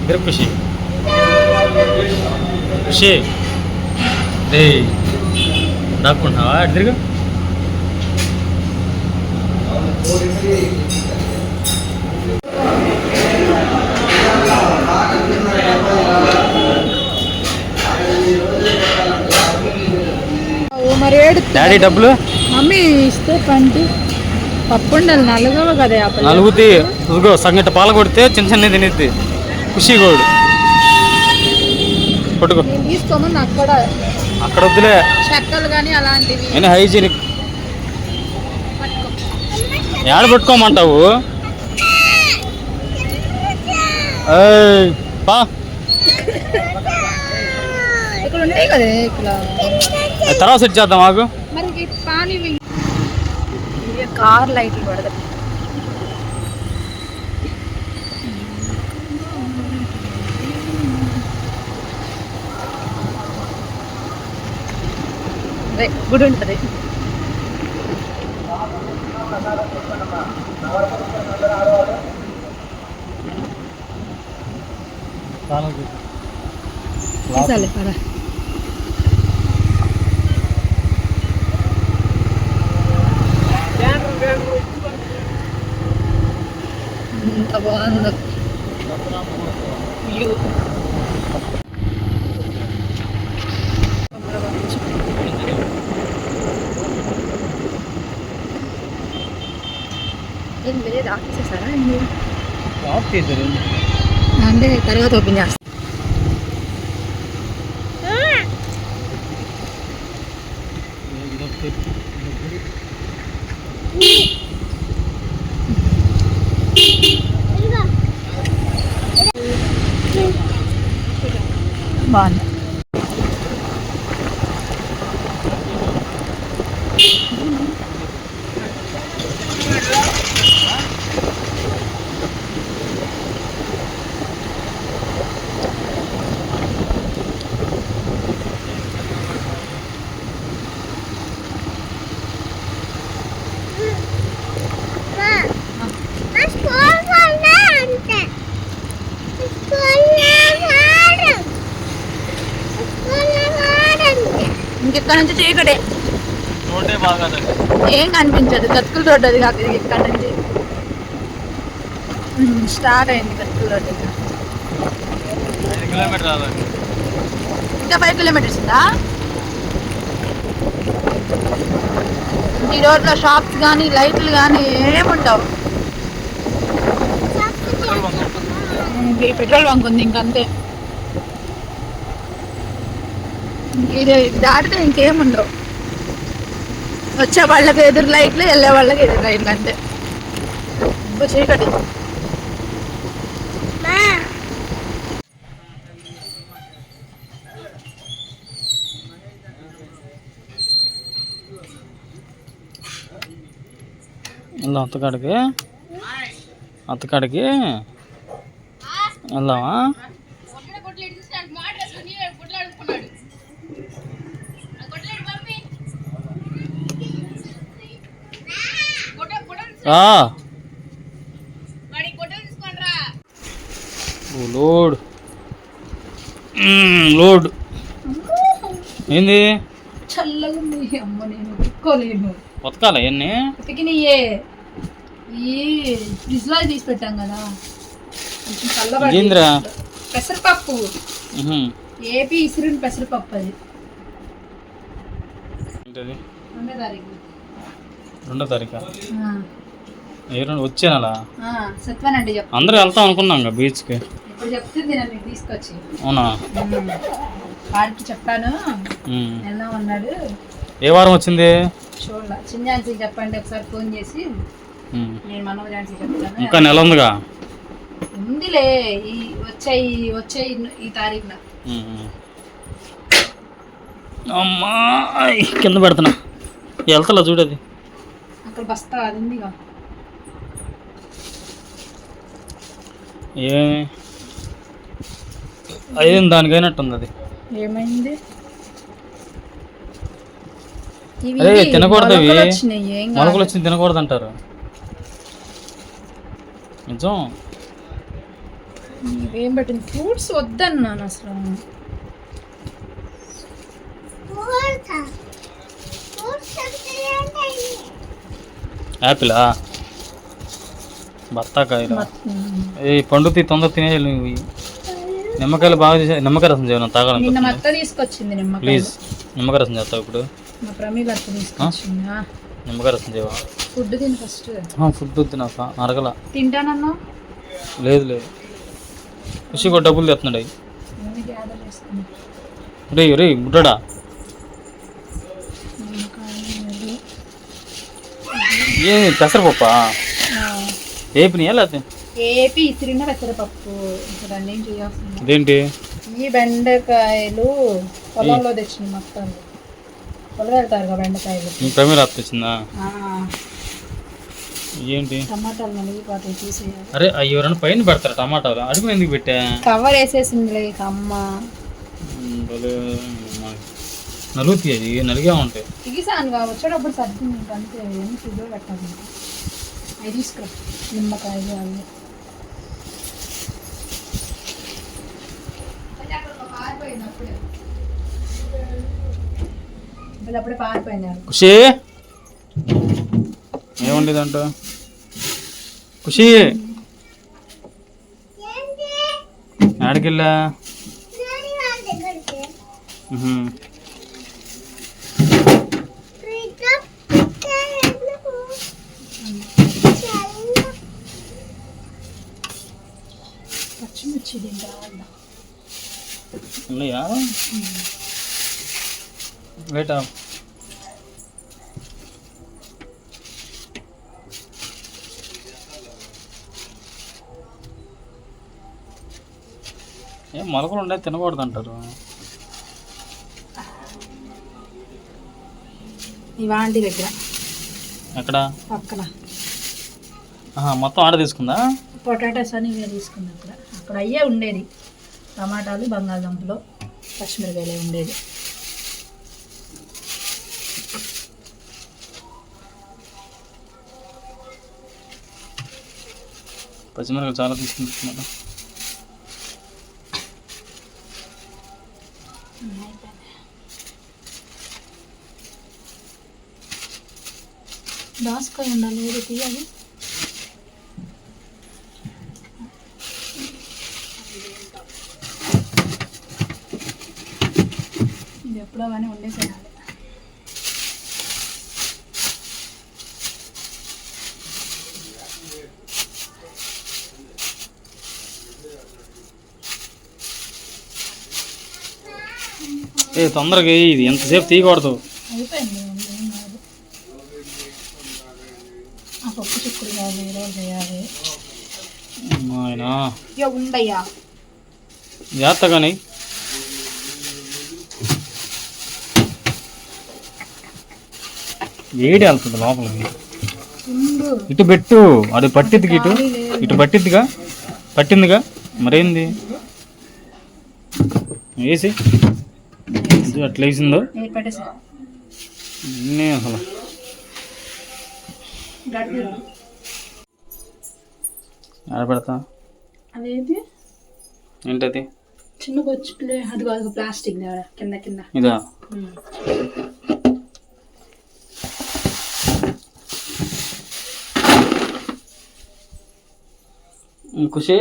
ఇద్దరు ఖుషి ఖుషి రే దాక్కుంటున్నావా ఇద్దరుగా మరి డాడీ డబ్బులు మమ్మీ ఇస్తే పంటి పప్పు ఉండాలి నలుగవ కదా నలుగుతి ఇదిగో సంగటి పాల కొడితే చిన్న చిన్న తినేది ఖుషి కోడు పట్టుకో తీసుకోమని అక్కడ అక్కడ వద్దులే చెక్కలు కానీ అలాంటివి నేను హైజీనిక్ ఏడ పెట్టుకోమంటావు పా ఇక్కడ ఉంటాయి కదా ఇక్కడ తర్వాత సెట్ చేద్దాం ఆగు మరి పానీ కార్ లైట్లు పడదు గుడి ఉంటుంది చాలే పరా ఎంత బాగుందో ఏం లేదు ఆఫీసేసారా అంటే తర్వాత ఓపెన్ చేస్తా బాగుంది ఇంకెక్కడ నుంచి చీకటే ఏం కనిపించదు కత్తుల రోడ్డు అది కాదు ఇక్కడ నుంచి స్టార్ట్ అయింది కత్తుల రోడ్డు ఇంకా 5 కిలోమీటర్స్ ఉందా ఈ రోడ్లో షాప్స్ కానీ లైట్లు కానీ ఏముంటావు పెట్రోల్ బంక్ ఉంది ఇంకంతే ఇది దాటితే ఇంకేముండవు వచ్చే వాళ్ళకి ఎదురు లైట్లు వెళ్ళే వాళ్ళకి ఎదురు లైట్లు అంతే చీకటి అత్తకాడికి వెళ్దామా లోడ్ లోడ్ ఏంది చల్లగా అమ్మ నేను ఉతుక్కోలేను ఉతకాల ఎన్ని ఉతికినయే ఈ ఫ్రిడ్జ్ లో తీసి పెట్టాం కదా కొంచెం చల్లబడి పెసరపప్పు ఏపీ ఇసురుని పెసరపప్పు అది 2వ తారీఖు వచ్చే నెల సత్వానండి అందరూ వెళ్తాం అనుకున్నాం బీచ్కి ఇప్పుడు చెప్తుంది నన్ను తీసుకొచ్చి అవునా వాడికి చెప్పాను వెళ్దాం అన్నాడు ఏ వారం వచ్చింది చూడాల చిన్న ఝాన్సీకి చెప్పండి ఒకసారి ఫోన్ చేసి నేను మనోజ్ ఝాన్సీకి చెప్తాను ఇంకా నెల ఉందిగా ఉందిలే ఈ వచ్చే ఈ తారీఖున అమ్మా కింద పెడుతున్నా వెళ్తా చూడది అక్కడ బస్తా అది ఉందిగా ఏమి అయ్యింది దానికైనట్టుంది అది ఏమైంది అరే తినకూడదు మొలకలు వచ్చింది తినకూడదు అంటారు నిజం ఏం పెట్టింది ఫ్రూట్స్ వద్దన్నాను అసలు. యాపిలా బత్తాకాయలు ఏ పండుతి తొందర తినేయాలి నువ్వు. నిమ్మకాయలు బాగా చేసా. నిమ్మకాయ రసం చేయను తాగాలి. నిన్న మా అత్త తీసుకొచ్చింది నిమ్మకాయ. ప్లీజ్ నిమ్మకాయ రసం చేస్తావు ఇప్పుడు. మా ప్రమీల అత్త తీసుకొచ్చింది. నిమ్మకాయ రసం చేయవా? ఫుడ్ తిని ఫస్ట్. ఫుడ్ వద్దు నాకు అరగల. తింటానన్నా? లేదు లేదు ఖుషి కూడా డబ్బులు తెస్తున్నాడు అవి. రే రే బుడ్డా ఏ పెసరపప్పా ఏపినాయా లేకపోతే ఏపీ ఇసిరిన పెసరపప్పు. దాన్ని ఏం చేయాల్సింది? ఇదేంటి? ఈ బెండకాయలు పొలంలో తెచ్చిన మొత్తం. పొలం వెళ్తారు కదా బెండకాయలు. ప్రమీల అత్త వచ్చిందా? ఏంటి? టమాటాలు నలిగిపోతాయి తీసేయాలి. అరే ఎవరైనా పైన పెడతారు టమాటాలు? అడుగు ఎందుకు పెట్టా? కవర్ వేసేసింది అమ్మ. నలుగుతాయి అది నలిగా ఉంటాయి. తీసాను వచ్చేటప్పుడు సర్దింది అంతే. ఏమి ఫుడ్లో పెట్టాలి. అవి తీసుకురా నిమ్మకాయలు అవి. అప్పుడే పారిపోయినారు. ఖుషి ఏముండేదంట? ఖుషి ఆడికెళ్ళా? పచ్చిమిర్చి ఉన్నాయా? వెయిట్ ఏం మొలకలు ఉండే తినకూడదు అంటారు. ఇవాంటి దగ్గర ఎక్కడ? పక్కన. మొత్తం ఆడ తీసుకుందా? పొటాటోస్ అని ఇవే తీసుకుంది. అక్కడ అయ్యే ఉండేది. టమాటాలు బంగాళదుంపలు పచ్చిమిరకాయలే ఉండేది. పచ్చిమిరకాయలు చాలా తీసుకుంటున్నాను. దాసుకాయ ఉండాలి. ఏది తీయాలి? ఇది ఎప్పుడో కానీ వండేసేయాలి. తొందరగా ఇది ఎంతసేపు తీయకూడదు. అయిపోయింది. ఏం కాదు. ఆ పప్పు చిక్కుడు కాదు ఈరోజు చేయాలి. ఉండయ్యా జాగ్రత్త కానీ. వేడి వెళ్తుంది లోపలికి. ఇటు పెట్టు. అది పట్టిద్దిగా. ఇటు పట్టిద్దిగా. పట్టిందిగా మరేంది వేసి అట్లా వేసిందో అసలు. ఆడపెడతా. అదేంటి? ఏంటది? చిన్న వచ్చి అది కాదు ప్లాస్టిక్ కింద కింద. ఇదా? ఖుషి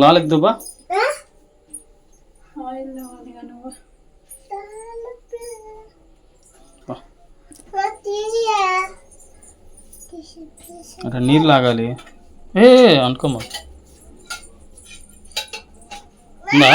లాలకి దుబ్బా. అక్కడ నీళ్ళు లాగాలి. అనుకోమా ఉందా?